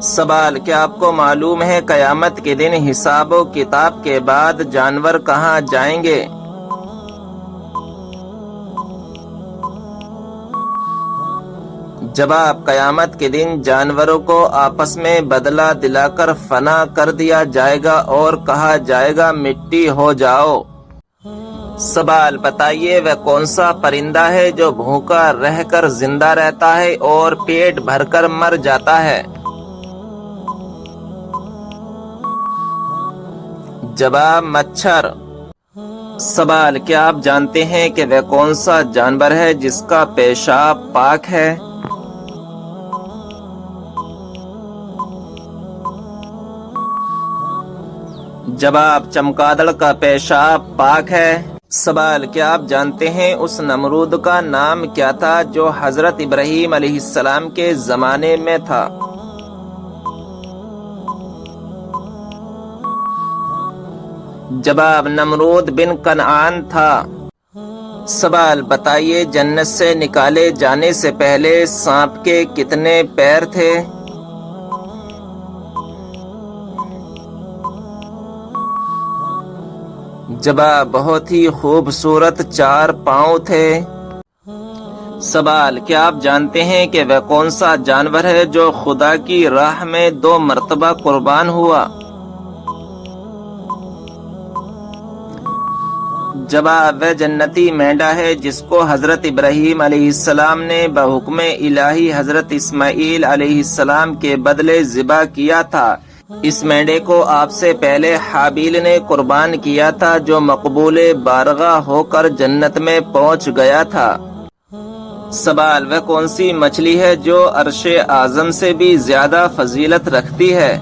سوال: کیا آپ کو معلوم ہے قیامت کے دن حساب و کتاب کے بعد جانور کہاں جائیں گے؟ جواب: قیامت کے دن جانوروں کو آپس میں بدلہ دلا کر فنا کر دیا جائے گا اور کہا جائے گا مٹی ہو جاؤ۔ سوال: بتائیے وہ کون سا پرندہ ہے جو بھوکا رہ کر زندہ رہتا ہے اور پیٹ بھر کر مر جاتا ہے؟ جواب: مچھر۔ سوال: کیا آپ جانتے ہیں کہ وہ کون سا جانور ہے جس کا پیشاب پاک ہے؟ جواب: چمگادڑ کا پیشاب پاک ہے۔ سوال: کیا آپ جانتے ہیں اس نمرود کا نام کیا تھا جو حضرت ابراہیم علیہ السلام کے زمانے میں تھا؟ جواب: نمرود بن کنعان تھا۔ سوال: بتائیے جنت سے نکالے جانے سے پہلے سانپ کے کتنے پیر تھے؟ جواب: بہت ہی خوبصورت 4 پاؤں تھے۔ سوال: کیا آپ جانتے ہیں کہ وہ کون سا جانور ہے جو خدا کی راہ میں 2 مرتبہ قربان ہوا؟ جواب: وہ جنتی مینڈا ہے جس کو حضرت ابراہیم علیہ السلام نے بحکم الہی حضرت اسماعیل علیہ السلام کے بدلے ذبح کیا تھا۔ اس مینڈے کو آپ سے پہلے حابیل نے قربان کیا تھا جو مقبول بارگاہ ہو کر جنت میں پہنچ گیا تھا۔ سوال: وہ کون سی مچھلی ہے جو عرش اعظم سے بھی زیادہ فضیلت رکھتی ہے؟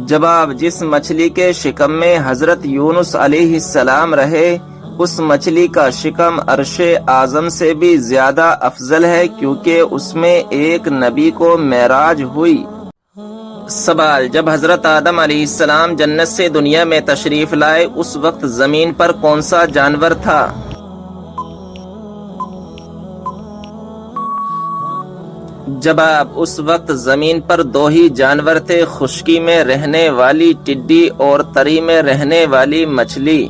جواب: جس مچھلی کے شکم میں حضرت یونس علیہ السلام رہے اس مچھلی کا شکم عرش اعظم سے بھی زیادہ افضل ہے کیونکہ اس میں ایک نبی کو معراج ہوئی۔ سوال: جب حضرت آدم علیہ السلام جنت سے دنیا میں تشریف لائے اس وقت زمین پر کون سا جانور تھا؟ جواب: اس وقت زمین پر 2 ہی جانور تھے، خشکی میں رہنے والی ٹڈی اور تری میں رہنے والی مچھلی۔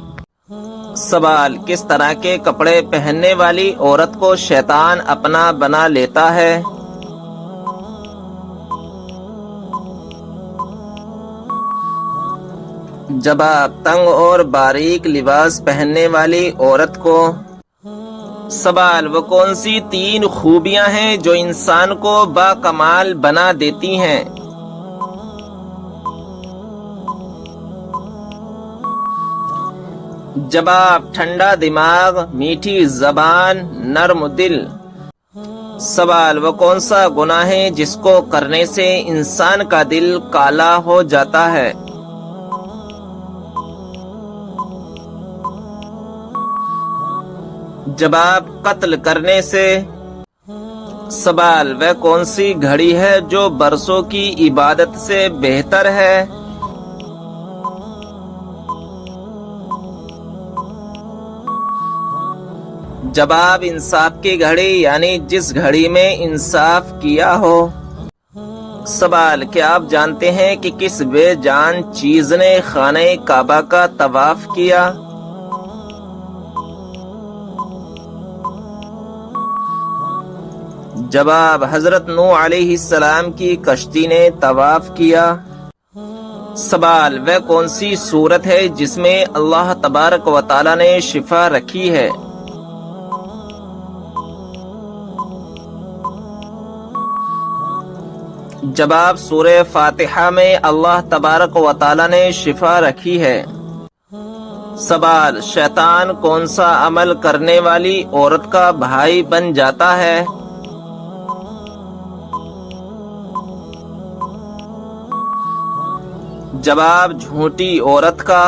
سوال: کس طرح کے کپڑے پہننے والی عورت کو شیطان اپنا بنا لیتا ہے؟ جواب: تنگ اور باریک لباس پہننے والی عورت کو۔ سوال: وہ کون سی 3 خوبیاں ہیں جو انسان کو باکمال بنا دیتی ہیں؟ جواب: ٹھنڈا دماغ، میٹھی زبان، نرم دل۔ سوال: وہ کون سا گناہ ہے جس کو کرنے سے انسان کا دل کالا ہو جاتا ہے؟ جواب: قتل کرنے سے۔ سوال: وہ کون سی گھڑی ہے جو برسوں کی عبادت سے بہتر ہے؟ جواب: انصاف کی گھڑی، یعنی جس گھڑی میں انصاف کیا ہو۔ سوال: کیا آپ جانتے ہیں کہ کس بے جان چیز نے خانہ کعبہ کا طواف کیا؟ جواب: حضرت نوح علیہ السلام کی کشتی نے طواف کیا۔ سوال: وہ کون سی صورت ہے جس میں اللہ تبارک و تعالی نے شفا رکھی ہے؟ جواب: سورہ فاتحہ میں اللہ تبارک و تعالی نے شفا رکھی ہے۔ سوال: شیطان کون سا عمل کرنے والی عورت کا بھائی بن جاتا ہے؟ جواب: جھوٹی عورت کا۔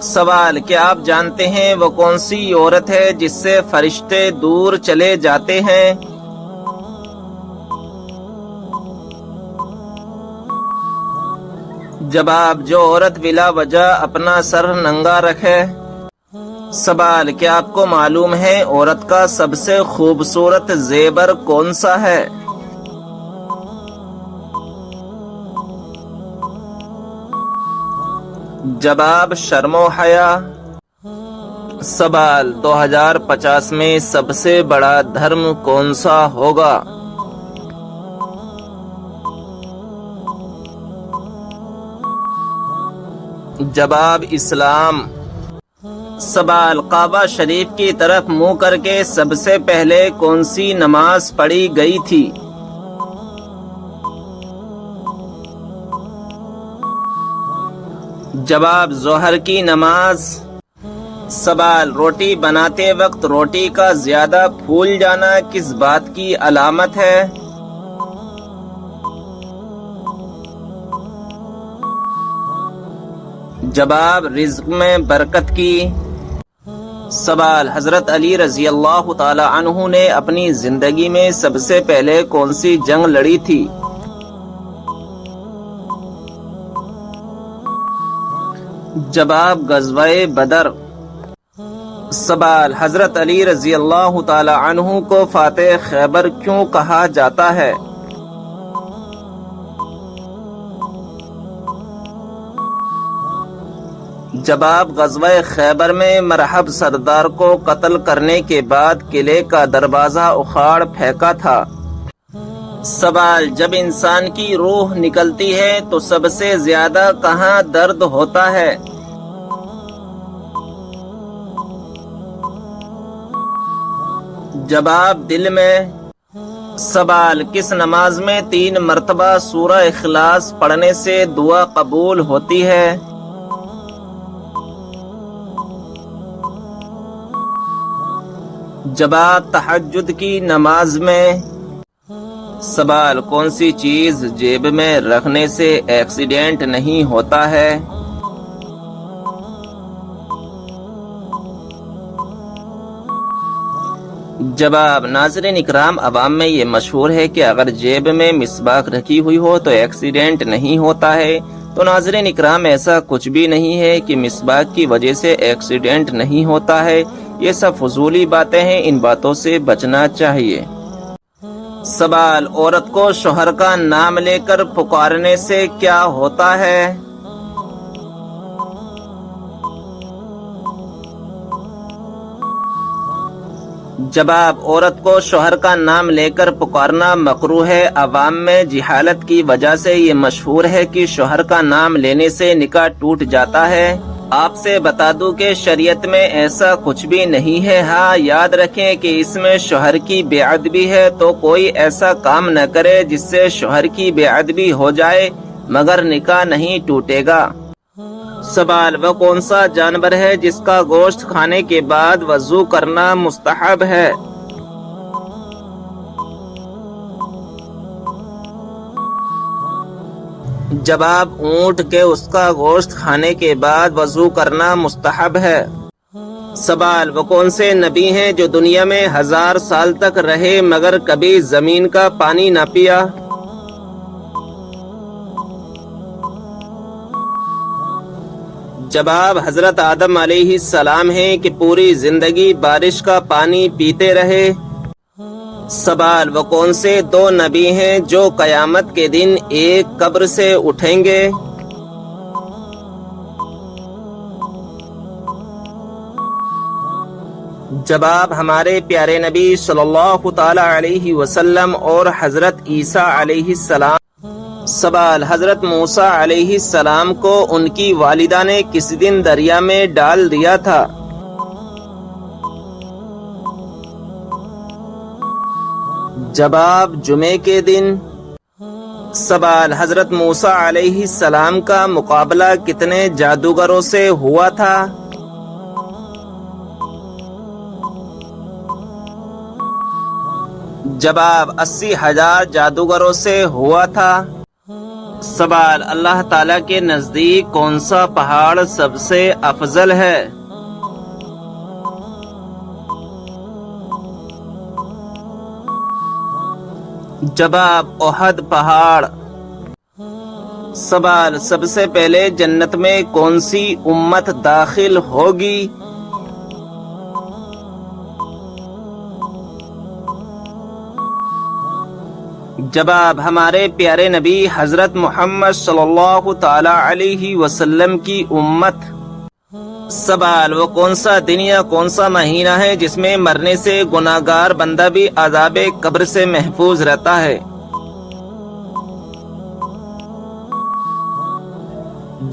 سوال: کیا آپ جانتے ہیں وہ کون سی عورت ہے جس سے فرشتے دور چلے جاتے ہیں؟ جواب: جو عورت بلا وجہ اپنا سر ننگا رکھے۔ سوال، کیا آپ کو معلوم ہے عورت کا سب سے خوبصورت زیور کون سا ہے؟ جواب، شرم و حیا۔ سوال، 2050 میں سب سے بڑا دھرم کون سا ہوگا؟ جواب، اسلام۔ سوال، کعبہ شریف کی طرف منہ کر کے سب سے پہلے کون سی نماز پڑھی گئی تھی؟ جواب، ظہر کی نماز۔ سوال، روٹی بناتے وقت روٹی کا زیادہ پھول جانا کس بات کی علامت ہے؟ جواب، رزق میں برکت کی۔ سوال، حضرت علی رضی اللہ تعالی عنہ نے اپنی زندگی میں سب سے پہلے کون سی جنگ لڑی تھی؟ جواب، غزوہ بدر۔ سوال، حضرت علی رضی اللہ تعالی عنہ کو فاتح خیبر کیوں کہا جاتا ہے؟ جواب، غزوہ خیبر میں مرحب سردار کو قتل کرنے کے بعد قلعے کا دروازہ اکھاڑ پھینکا تھا۔ سوال، جب انسان کی روح نکلتی ہے تو سب سے زیادہ کہاں درد ہوتا ہے؟ جواب، دل میں۔ سوال، کس نماز میں 3 مرتبہ سورہ اخلاص پڑھنے سے دعا قبول ہوتی ہے؟ جواب، تہجد کی نماز میں۔ سوال، کون سی چیز جیب میں رکھنے سے ایکسیڈنٹ نہیں ہوتا ہے؟ جواب، ناظرین اکرام، عوام میں یہ مشہور ہے کہ اگر جیب میں مسواک رکھی ہوئی ہو تو ایکسیڈنٹ نہیں ہوتا ہے، تو ناظرین اکرام ایسا کچھ بھی نہیں ہے کہ مسواک کی وجہ سے ایکسیڈنٹ نہیں ہوتا ہے، یہ سب فضولی باتیں ہیں، ان باتوں سے بچنا چاہیے۔ سوال، عورت کو شوہر کا نام لے کر پکارنے سے کیا ہوتا ہے؟ جواب، عورت کو شوہر کا نام لے کر پکارنا مکروہ ہے۔ عوام میں جہالت کی وجہ سے یہ مشہور ہے کہ شوہر کا نام لینے سے نکاح ٹوٹ جاتا ہے۔ آپ سے بتا دوں کہ شریعت میں ایسا کچھ بھی نہیں ہے۔ ہاں، یاد رکھیں کہ اس میں شوہر کی بے ادبی ہے، تو کوئی ایسا کام نہ کرے جس سے شوہر کی بے ادبی ہو جائے، مگر نکاح نہیں ٹوٹے گا۔ سوال، وہ کون سا جانور ہے جس کا گوشت کھانے کے بعد وضو کرنا مستحب ہے؟ جواب، اونٹ کے اس کا گوشت کھانے کے بعد وضو کرنا مستحب ہے۔ سوال، وہ کون سے نبی ہیں جو دنیا میں 1000 سال تک رہے مگر کبھی زمین کا پانی نہ پیا؟ جواب، حضرت آدم علیہ السلام ہیں کہ پوری زندگی بارش کا پانی پیتے رہے۔ سوال، وہ کون سے 2 نبی ہیں جو قیامت کے دن ایک قبر سے اٹھیں گے؟ جواب، ہمارے پیارے نبی صلی اللہ تعالی علیہ وسلم اور حضرت عیسیٰ علیہ السلام۔ سوال، حضرت موسیٰ علیہ السلام کو ان کی والدہ نے کس دن دریا میں ڈال دیا تھا؟ جواب، جمعے کے دن۔ سوال، حضرت موسیٰ علیہ السلام کا مقابلہ کتنے جادوگروں سے ہوا تھا؟ جواب، 80,000 جادوگروں سے ہوا تھا۔ سوال، اللہ تعالیٰ کے نزدیک کون سا پہاڑ سب سے افضل ہے؟ جواب، احد پہاڑ۔ سوال، سب سے پہلے جنت میں کون سی امت داخل ہوگی؟ جواب: ہمارے پیارے نبی حضرت محمد صلی اللہ تعالی علیہ وسلم کی امت۔ سوال: وہ کون سا دن یا کون سا مہینہ ہے جس میں مرنے سے گناہگار بندہ بھی عذاب قبر سے محفوظ رہتا ہے؟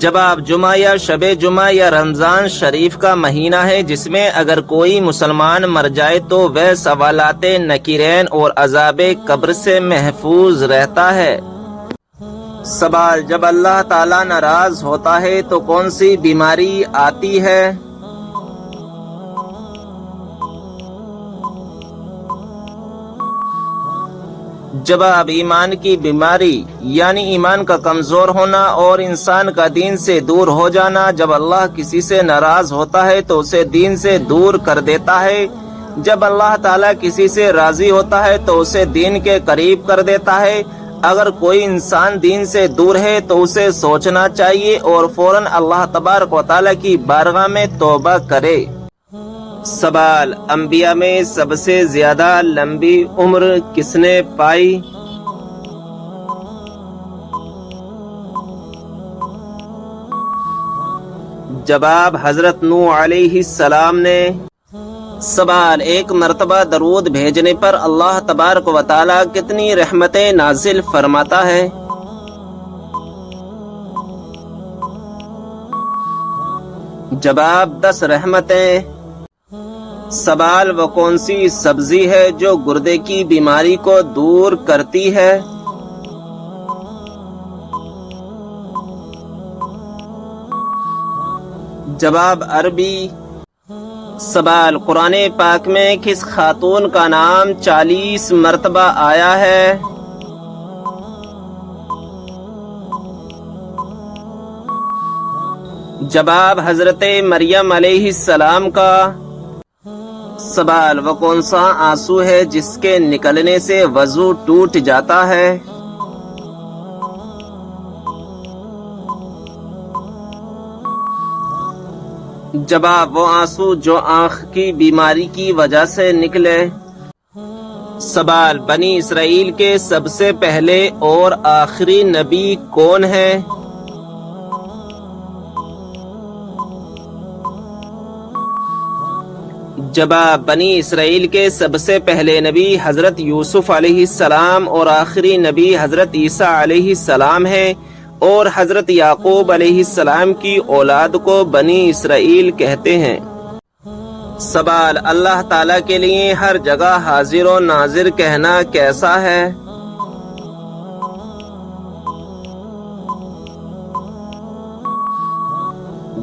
جواب: جمعہ یا شب جمعہ یا رمضان شریف کا مہینہ ہے جس میں اگر کوئی مسلمان مر جائے تو وہ سوالات نکیرین اور عذاب قبر سے محفوظ رہتا ہے۔ سوال: جب اللہ تعالیٰ ناراض ہوتا ہے تو کون سی بیماری آتی ہے؟ جواب: ایمان کی بیماری، یعنی ایمان کا کمزور ہونا اور انسان کا دین سے دور ہو جانا۔ جب اللہ کسی سے ناراض ہوتا ہے تو اسے دین سے دور کر دیتا ہے، جب اللہ تعالیٰ کسی سے راضی ہوتا ہے تو اسے دین کے قریب کر دیتا ہے۔ اگر کوئی انسان دین سے دور ہے تو اسے سوچنا چاہیے اور فوراً اللہ تبارک و تعالیٰ کی بارگاہ میں توبہ کرے۔ سوال: انبیاء میں سب سے زیادہ لمبی عمر کس نے پائی؟ جواب: حضرت نوح علیہ السلام نے۔ سوال: ایک مرتبہ درود بھیجنے پر اللہ تبارک و تعالیٰ کتنی رحمتیں نازل فرماتا ہے؟ جواب: 10 رحمتیں۔ سوال: وہ کون سی سبزی ہے جو گردے کی بیماری کو دور کرتی ہے؟ جواب: عربی۔ سوال: قرآن پاک میں کس خاتون کا نام 40 مرتبہ آیا ہے؟ جواب: حضرت مریم علیہ السلام کا۔ سوال: وہ کون سا آنسو ہے جس کے نکلنے سے وضو ٹوٹ جاتا ہے؟ جواب: وہ آنسو جو آنکھ کی بیماری کی وجہ سے نکلے۔ سوال: بنی اسرائیل کے سب سے پہلے اور آخری نبی کون ہے؟ جواب: بنی اسرائیل کے سب سے پہلے نبی حضرت یوسف علیہ السلام اور آخری نبی حضرت عیسیٰ علیہ السلام ہیں، اور حضرت یعقوب علیہ السلام کی اولاد کو بنی اسرائیل کہتے ہیں۔ سوال: اللہ تعالیٰ کے لیے ہر جگہ حاضر و ناظر کہنا کیسا ہے؟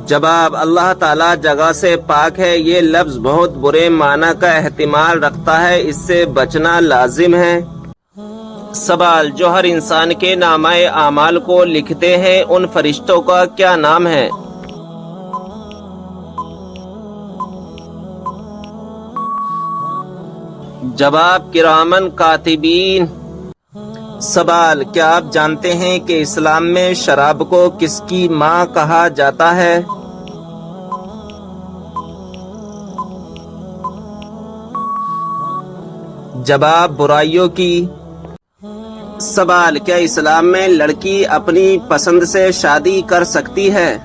جواب: اللہ تعالیٰ جگہ سے پاک ہے۔ یہ لفظ بہت برے معنی کا احتمال رکھتا ہے، اس سے بچنا لازم ہے۔ سوال: جو ہر انسان کے نامہ اعمال کو لکھتے ہیں ان فرشتوں کا کیا نام ہے؟ جواب: کرامن کاتبین۔ سوال: کیا آپ جانتے ہیں کہ اسلام میں شراب کو کس کی ماں کہا جاتا ہے؟ جواب: برائیوں کی۔ سوال: کیا اسلام میں لڑکی اپنی پسند سے شادی کر سکتی ہے؟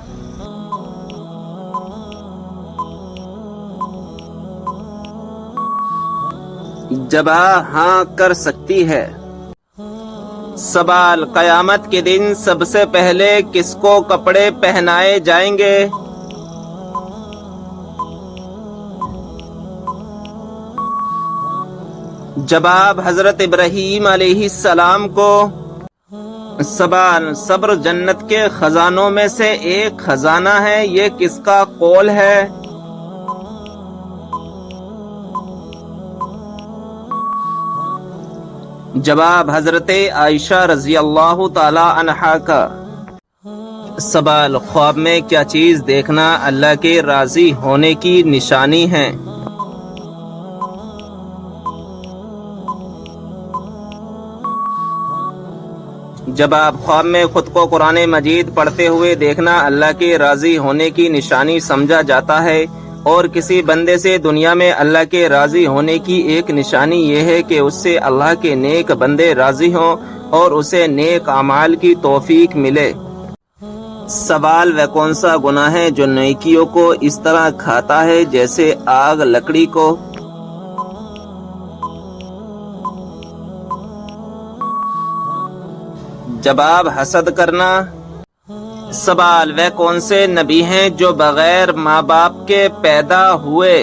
جواب: ہاں، کر سکتی ہے۔ سوال: قیامت کے دن سب سے پہلے کس کو کپڑے پہنائے جائیں گے؟ جواب: حضرت ابراہیم علیہ السلام کو۔ سوال: صبر جنت کے خزانوں میں سے ایک خزانہ ہے، یہ کس کا قول ہے؟ جواب: حضرت عائشہ رضی اللہ تعالی عنہا کا۔ سوال: خواب میں کیا چیز دیکھنا اللہ کے راضی ہونے کی نشانی ہے؟ جواب: خواب میں خود کو قرآن مجید پڑھتے ہوئے دیکھنا اللہ کے راضی ہونے کی نشانی سمجھا جاتا ہے۔ اور کسی بندے سے دنیا میں اللہ کے راضی ہونے کی ایک نشانی یہ ہے کہ اس سے اللہ کے نیک بندے راضی ہوں اور اسے نیک اعمال کی توفیق ملے۔ سوال: وہ کون سا گناہ ہے جو نیکیوں کو اس طرح کھاتا ہے جیسے آگ لکڑی کو؟ جواب: حسد کرنا۔ سوال: وہ کون سے نبی ہیں جو بغیر ماں باپ کے پیدا ہوئے؟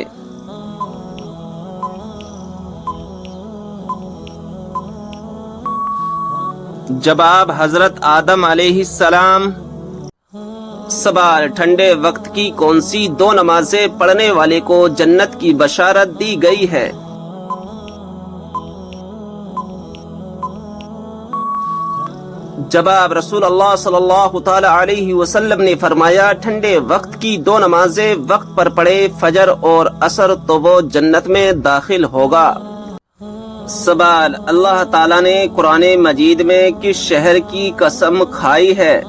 جواب: حضرت آدم علیہ السلام۔ سوال: ٹھنڈے وقت کی کون سی 2 نمازیں پڑھنے والے کو جنت کی بشارت دی گئی ہے؟ جواب: رسول اللہ صلی اللہ تعالی علیہ وسلم نے فرمایا، ٹھنڈے وقت کی 2 نمازیں وقت پر پڑھے، فجر اور عصر، تو وہ جنت میں داخل ہوگا۔ سوال: اللہ تعالیٰ نے قرآن مجید میں کس شہر کی قسم کھائی ہے؟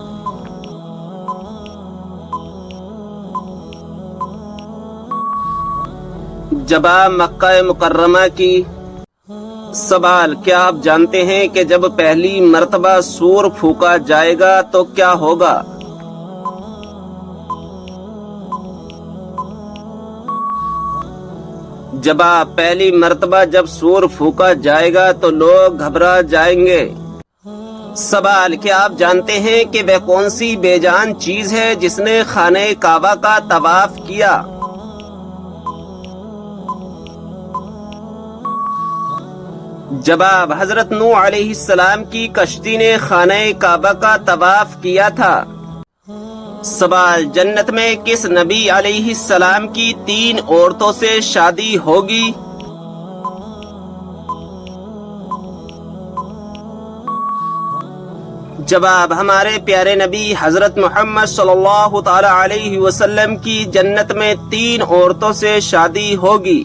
جواب: مکہ مکرمہ کی۔ سوال: کیا آپ جانتے ہیں کہ جب پہلی مرتبہ سور پھونکا جائے گا تو کیا ہوگا؟ جواب: پہلی مرتبہ جب سور پھونکا جائے گا تو لوگ گھبرا جائیں گے۔ سوال: کیا آپ جانتے ہیں کہ وہ کون سی بے جان چیز ہے جس نے خانہ کعبہ کا طواف کیا؟ جواب: حضرت نوح علیہ السلام کی کشتی نے خانہ کعبہ کا طواف کیا تھا۔ سوال: جنت میں کس نبی علیہ السلام کی 3 عورتوں سے شادی ہوگی؟ جواب: ہمارے پیارے نبی حضرت محمد صلی اللہ تعالی علیہ وسلم کی جنت میں 3 عورتوں سے شادی ہوگی۔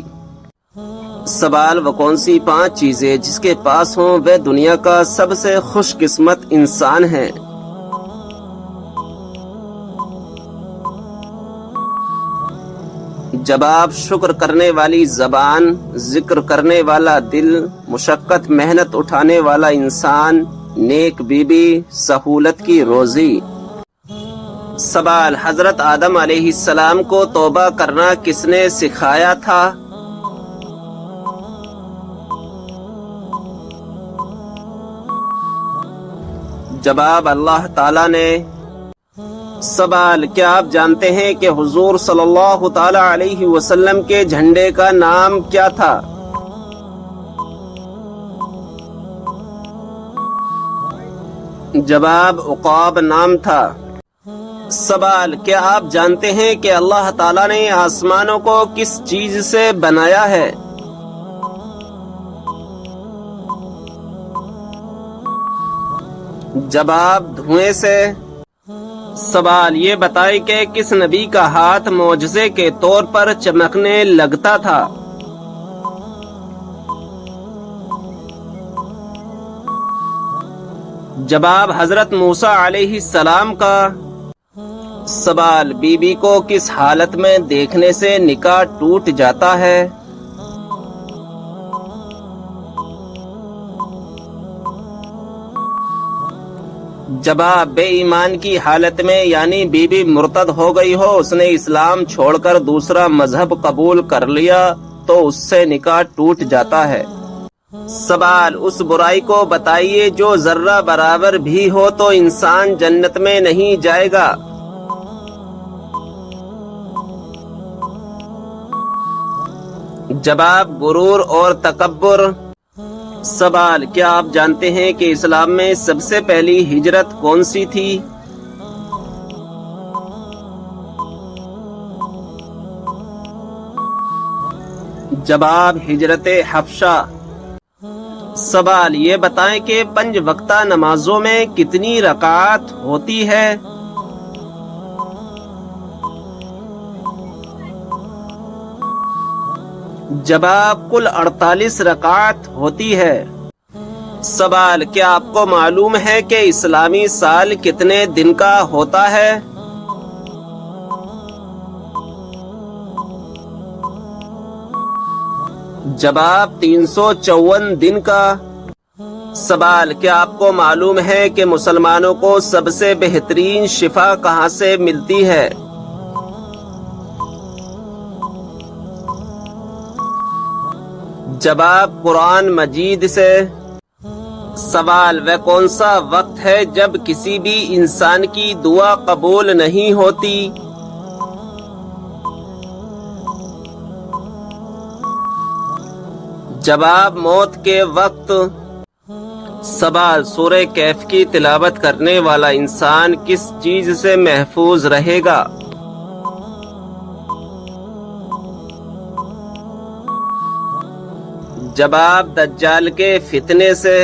سوال: وہ کون سی 5 چیزیں جس کے پاس ہوں وہ دنیا کا سب سے خوش قسمت انسان ہے؟ جواب: شکر کرنے والی زبان، ذکر کرنے والا دل، مشقت محنت اٹھانے والا انسان، نیک بیوی، سہولت کی روزی۔ سوال: حضرت آدم علیہ السلام کو توبہ کرنا کس نے سکھایا تھا؟ جواب: اللہ تعالیٰ نے۔ سوال: کیا آپ جانتے ہیں کہ حضور صلی اللہ تعالی علیہ وسلم کے جھنڈے کا نام کیا تھا؟ جواب: عقاب نام تھا۔ سوال: کیا آپ جانتے ہیں کہ اللہ تعالیٰ نے آسمانوں کو کس چیز سے بنایا ہے؟ جواب: دھوئیں سے۔ سوال: یہ بتائیں کہ کس نبی کا ہاتھ معجزے کے طور پر چمکنے لگتا تھا؟ جواب: حضرت موسیٰ علیہ السلام کا۔ سوال: بیوی کو کس حالت میں دیکھنے سے نکاح ٹوٹ جاتا ہے؟ جواب: بے ایمان کی حالت میں، یعنی بیوی مرتد ہو گئی ہو، اس نے اسلام چھوڑ کر دوسرا مذہب قبول کر لیا تو اس سے نکاح ٹوٹ جاتا ہے۔ سوال: اس برائی کو بتائیے جو ذرہ برابر بھی ہو تو انسان جنت میں نہیں جائے گا۔ جواب: غرور اور تکبر۔ سوال: کیا آپ جانتے ہیں کہ اسلام میں سب سے پہلی ہجرت کون سی تھی؟ جواب: ہجرت حبشہ۔ سوال: یہ بتائیں کہ 5 وقتہ نمازوں میں کتنی رکعات ہوتی ہے؟ جواب: کل 48 رکعات ہوتی ہے۔ سوال: کیا آپ کو معلوم ہے کہ اسلامی سال کتنے دن کا ہوتا ہے؟ جواب 354 دن کا۔ سوال، کیا آپ کو معلوم ہے کہ مسلمانوں کو سب سے بہترین شفا کہاں سے ملتی ہے؟ جواب، قرآن مجید سے۔ سوال، وہ کون سا وقت ہے جب کسی بھی انسان کی دعا قبول نہیں ہوتی؟ جواب، موت کے وقت۔ سوال، سورہ کہف کی تلاوت کرنے والا انسان کس چیز سے محفوظ رہے گا؟ جواب، دجال کے فتنے سے۔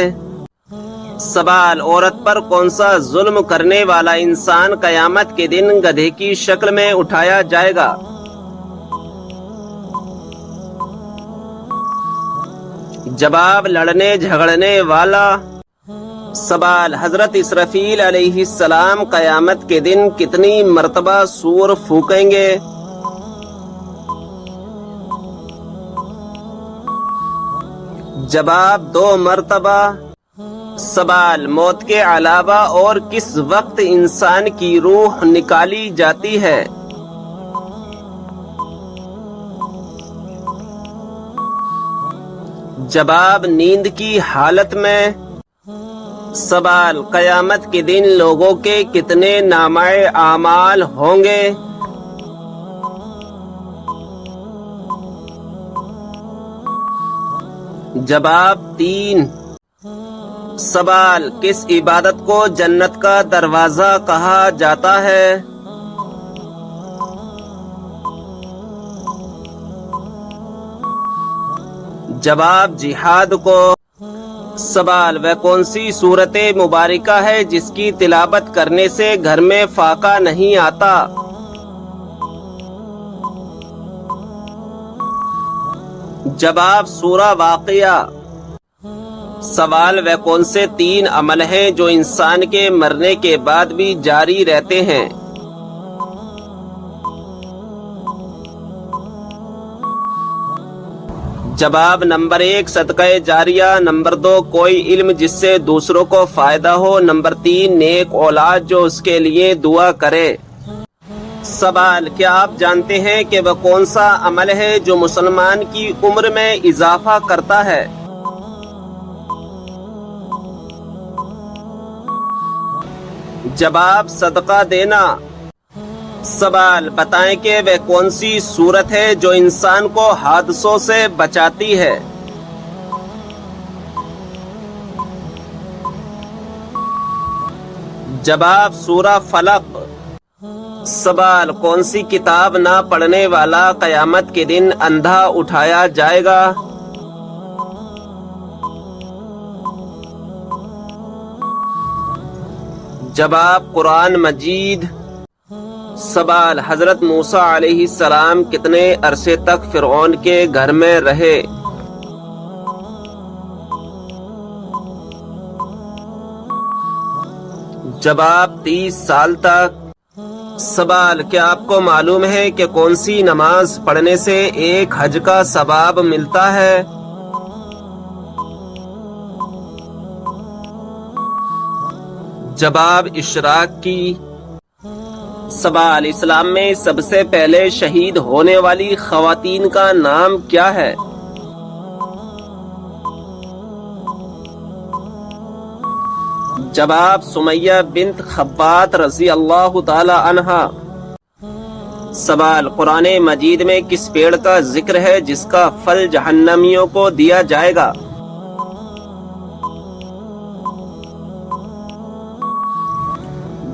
سوال، عورت پر کون سا ظلم کرنے والا انسان قیامت کے دن گدھے کی شکل میں اٹھایا جائے گا؟ جواب، لڑنے جھگڑنے والا۔ سوال، حضرت اسرافیل علیہ السلام قیامت کے دن کتنی مرتبہ سور پھونکیں گے؟ جواب، 2 مرتبہ۔ سوال، موت کے علاوہ اور کس وقت انسان کی روح نکالی جاتی ہے؟ جواب، نیند کی حالت میں۔ سوال، قیامت کے دن لوگوں کے کتنے نامہ اعمال ہوں گے؟ جواب، 3۔ سوال، کس عبادت کو جنت کا دروازہ کہا جاتا ہے؟ جواب، جہاد کو۔ سوال، وہ کون سی سورت مبارکہ ہے جس کی تلاوت کرنے سے گھر میں فاقہ نہیں آتا؟ جواب، سورہ واقعہ۔ سوال، وہ کون سے 3 عمل ہیں جو انسان کے مرنے کے بعد بھی جاری رہتے ہیں؟ جواب، نمبر 1 صدقہ جاریہ، نمبر 2 کوئی علم جس سے دوسروں کو فائدہ ہو، نمبر 3 نیک اولاد جو اس کے لیے دعا کرے۔ سوال، کیا آپ جانتے ہیں کہ وہ کون سا عمل ہے جو مسلمان کی عمر میں اضافہ کرتا ہے؟ جواب، صدقہ دینا۔ سوال، بتائیں کہ وہ کون سی صورت ہے جو انسان کو حادثوں سے بچاتی ہے؟ جواب، سورہ فلق۔ سوال، کون سی کتاب نہ پڑھنے والا قیامت کے دن اندھا اٹھایا جائے گا؟ جواب، قرآن مجید۔ سوال، حضرت موسیٰ علیہ السلام کتنے عرصے تک فرعون کے گھر میں رہے؟ جواب، 30 سال تک۔ سوال، کیا آپ کو معلوم ہے کہ کون سی نماز پڑھنے سے ایک حج کا ثواب ملتا ہے؟ جواب، اشراق کی۔ سوال، اسلام میں سب سے پہلے شہید ہونے والی خواتین کا نام کیا ہے؟ جواب، سمیہ بنت خبات رضی اللہ تعالی عنہا۔ سوال، قرآن مجید میں کس پیڑ کا ذکر ہے جس کا پھل جہنمیوں کو دیا جائے گا؟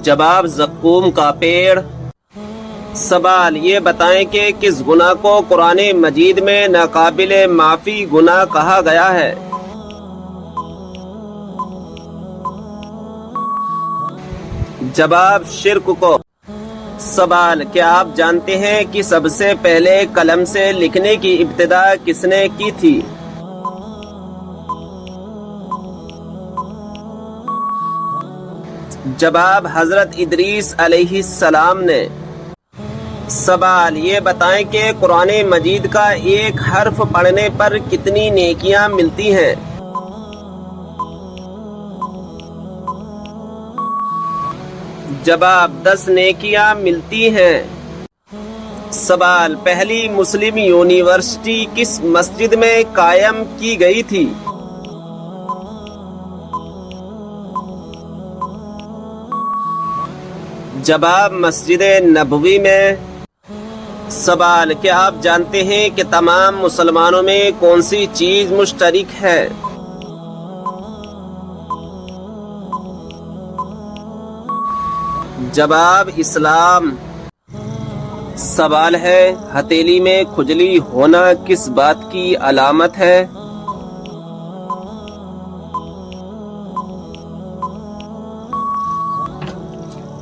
جواب، زقوم کا پیڑ۔ سوال، یہ بتائیں کہ کس گناہ کو قرآن مجید میں ناقابل معافی گناہ کہا گیا ہے؟ جواب، شرک کو۔ سوال، کیا آپ جانتے ہیں کہ سب سے پہلے قلم سے لکھنے کی ابتدا کس نے کی تھی؟ جواب، حضرت ادریس علیہ السلام نے۔ سوال یہ بتائیں کہ قرآن مجید کا ایک حرف پڑھنے پر کتنی نیکیاں ملتی ہیں؟ جواب 10 نیکیاں ملتی ہیں۔ سوال پہلی مسلم یونیورسٹی کس مسجد میں قائم کی گئی تھی؟ جواب مسجد نبوی میں۔ سوال کیا آپ جانتے ہیں کہ تمام مسلمانوں میں کون سی چیز مشترک ہے؟ جواب اسلام۔ سوال ہے ہتھیلی میں کھجلی ہونا کس بات کی علامت ہے؟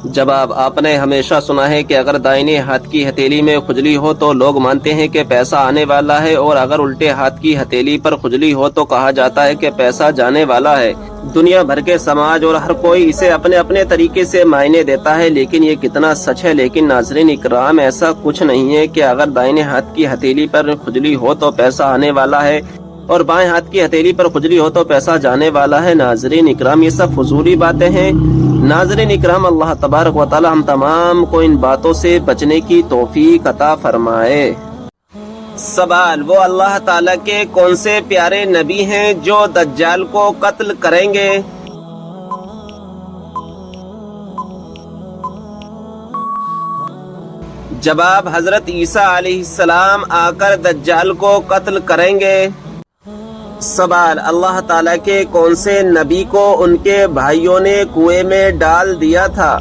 جواب آپ نے ہمیشہ سنا ہے کہ اگر دائیں ہاتھ کی ہتھیلی میں کھجلی ہو تو لوگ مانتے ہیں کہ پیسہ آنے والا ہے، اور اگر الٹے ہاتھ کی ہتھیلی پر کھجلی ہو تو کہا جاتا ہے کہ پیسہ جانے والا ہے۔ دنیا بھر کے سماج اور ہر کوئی اسے اپنے اپنے طریقے سے معنی دیتا ہے، لیکن یہ کتنا سچ ہے؟ لیکن ناظرین اکرام، ایسا کچھ نہیں ہے کہ اگر دائیں ہاتھ کی ہتھیلی پر کھجلی ہو تو پیسہ آنے والا ہے اور بائیں ہاتھ کی ہتھیلی پر کھجلی ہو تو پیسہ جانے والا ہے۔ ناظرین اکرام، یہ سب فضولی باتیں ہیں۔ ناظرین اکرام، اللہ تبارک و تعالی ہم تمام کو ان باتوں سے بچنے کی توفیق عطا فرمائے۔ سوال وہ اللہ تعالیٰ کے کون سے پیارے نبی ہیں جو دجال کو قتل کریں گے؟ جواب حضرت عیسیٰ علیہ السلام آ کر دجال کو قتل کریں گے۔ سوال اللہ تعالیٰ کے کون سے نبی کو ان کے بھائیوں نے کنویں میں ڈال دیا تھا؟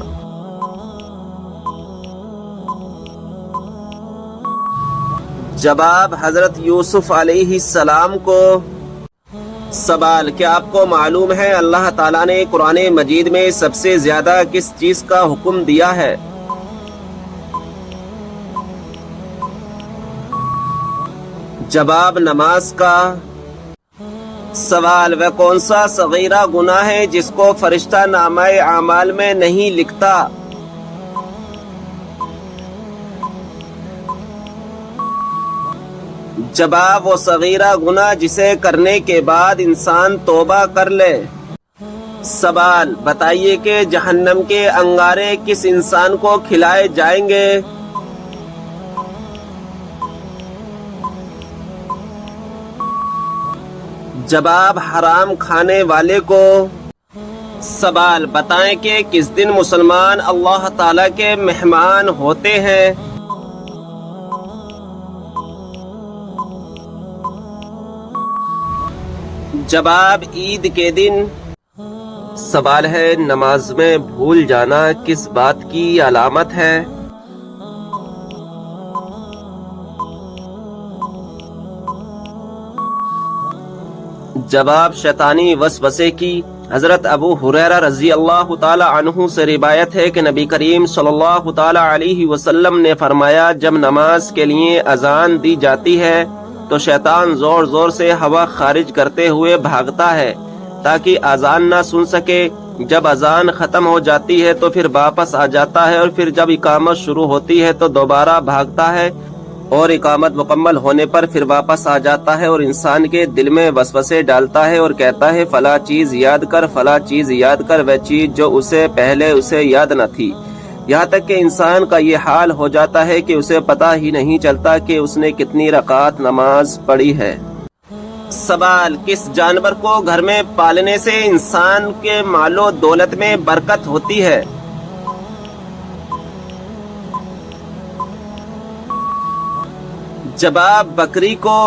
جواب حضرت یوسف علیہ السلام کو۔ سوال کیا آپ کو معلوم ہے اللہ تعالیٰ نے قرآن مجید میں سب سے زیادہ کس چیز کا حکم دیا ہے؟ جواب نماز کا۔ سوال وہ کون سا صغیرہ گناہ ہے جس کو فرشتہ نامہ اعمال میں نہیں لکھتا؟ جواب وہ صغیرہ گناہ جسے کرنے کے بعد انسان توبہ کر لے۔ سوال بتائیے کہ جہنم کے انگارے کس انسان کو کھلائے جائیں گے؟ جواب حرام کھانے والے کو۔ سوال بتائیں کہ کس دن مسلمان اللہ تعالیٰ کے مہمان ہوتے ہیں؟ جواب عید کے دن۔ سوال ہے نماز میں بھول جانا کس بات کی علامت ہے؟ جواب شیطانی وسوسے کی۔ حضرت ابو ہریرہ رضی اللہ تعالی عنہ سے روایت ہے کہ نبی کریم صلی اللہ تعالی علیہ وسلم نے فرمایا جب نماز کے لیے اذان دی جاتی ہے تو شیطان زور زور سے ہوا خارج کرتے ہوئے بھاگتا ہے تاکہ اذان نہ سن سکے۔ جب اذان ختم ہو جاتی ہے تو پھر واپس آ جاتا ہے، اور پھر جب اقامت شروع ہوتی ہے تو دوبارہ بھاگتا ہے، اور اقامت مکمل ہونے پر پھر واپس آ جاتا ہے اور انسان کے دل میں وسوسے ڈالتا ہے اور کہتا ہے فلاں چیز یاد کر، فلاں چیز یاد کر، وہ چیز جو اسے پہلے اسے یاد نہ تھی، یہاں تک کہ انسان کا یہ حال ہو جاتا ہے کہ اسے پتہ ہی نہیں چلتا کہ اس نے کتنی رکعات نماز پڑھی ہے۔ سوال کس جانور کو گھر میں پالنے سے انسان کے مال و دولت میں برکت ہوتی ہے؟ جواب بکری کو۔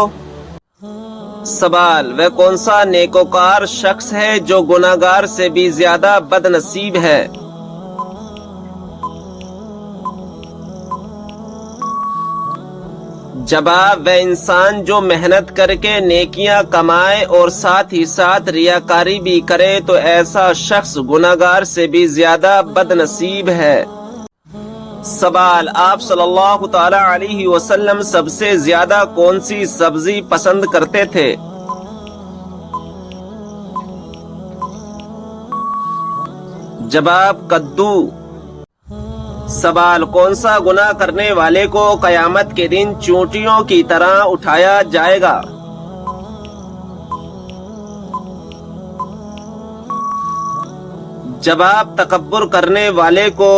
سوال وہ کون سا نیکوکار شخص ہے جو گناہگار سے بھی زیادہ بد نصیب ہے؟ جواب وہ انسان جو محنت کر کے نیکیاں کمائے اور ساتھ ہی ساتھ ریاکاری بھی کرے تو ایسا شخص گناہگار سے بھی زیادہ بد نصیب ہے۔ سوال آپ صلی اللہ تعالی علیہ وسلم سب سے زیادہ کون سی سبزی پسند کرتے تھے؟ جواب کدو۔ سوال، کون سا گناہ کرنے والے کو قیامت کے دن چونٹیوں کی طرح اٹھایا جائے گا؟ جواب، تکبر کرنے والے کو۔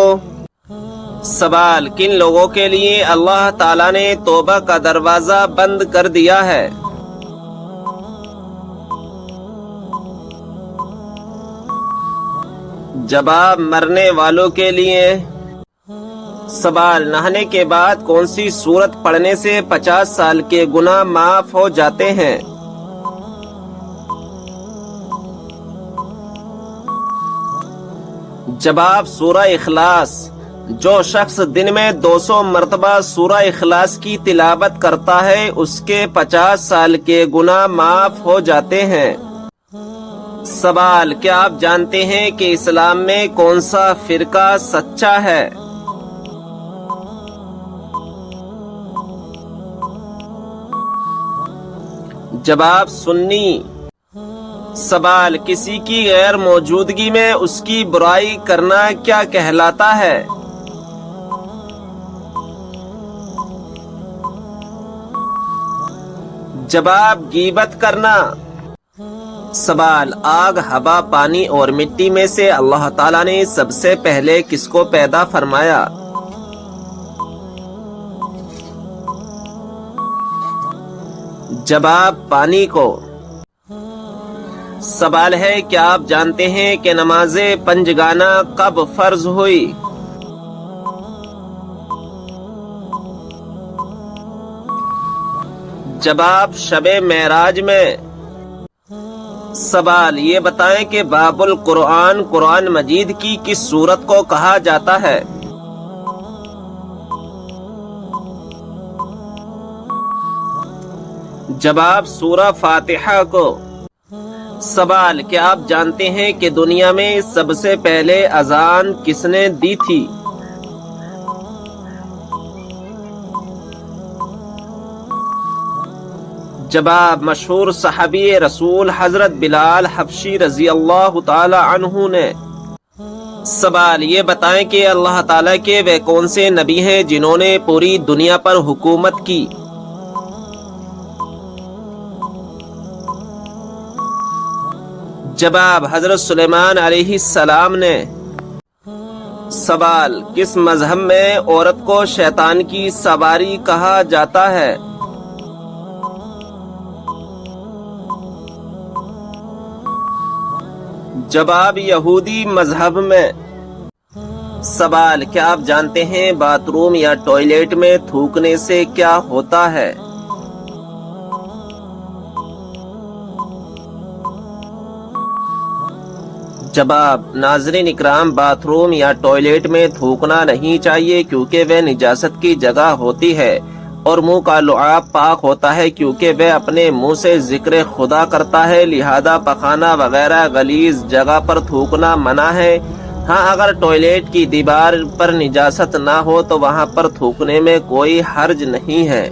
سوال، کن لوگوں کے لیے اللہ تعالیٰ نے توبہ کا دروازہ بند کر دیا ہے؟ جواب، مرنے والوں کے لیے۔ سوال، نہانے کے بعد کون سی سورت پڑھنے سے 50 سال کے گناہ معاف ہو جاتے ہیں؟ جواب، سورہ اخلاص۔ جو شخص دن میں 200 مرتبہ سورہ اخلاص کی تلاوت کرتا ہے اس کے 50 سال کے گناہ معاف ہو جاتے ہیں۔ سوال، کیا آپ جانتے ہیں کہ اسلام میں کون سا فرقہ سچا ہے؟ جواب، سنی۔ سوال، کسی کی غیر موجودگی میں اس کی برائی کرنا کیا کہلاتا ہے؟ جواب، غیبت کرنا۔ سوال، آگ، ہوا، پانی اور مٹی میں سے اللہ تعالیٰ نے سب سے پہلے کس کو پیدا فرمایا؟ جواب، پانی کو۔ سوال ہے، کیا آپ جانتے ہیں کہ نماز پنجگانہ کب فرض ہوئی؟ جواب، شب معراج میں۔ سوال، یہ بتائیں کہ باب القرآن قرآن مجید کی کس سورت کو کہا جاتا ہے؟ جواب، سورہ فاتحہ کو۔ سوال، کیا آپ جانتے ہیں کہ دنیا میں سب سے پہلے اذان کس نے دی تھی؟ جواب، مشہور صحابی رسول حضرت بلال حبشی رضی اللہ تعالی عنہ نے۔ سوال، یہ بتائیں کہ اللہ تعالیٰ کے وہ کون سے نبی ہیں جنہوں نے پوری دنیا پر حکومت کی؟ جواب، حضرت سلیمان علیہ السلام نے۔ سوال، کس مذہب میں عورت کو شیطان کی سواری کہا جاتا ہے؟ جواب، یہودی مذہب میں۔ سوال، کیا آپ جانتے ہیں باتھ روم یا ٹوائلٹ میں تھوکنے سے کیا ہوتا ہے؟ جواب، ناظرین اکرام، باتھ روم یا ٹوائلٹ میں تھوکنا نہیں چاہیے کیونکہ وہ نجاست کی جگہ ہوتی ہے، اور منہ کا لعاب پاک ہوتا ہے کیونکہ وہ اپنے منہ سے ذکر خدا کرتا ہے، لہذا پخانہ وغیرہ غلیظ جگہ پر تھوکنا منع ہے۔ ہاں، اگر ٹوائلٹ کی دیوار پر نجاست نہ ہو تو وہاں پر تھوکنے میں کوئی حرج نہیں ہے۔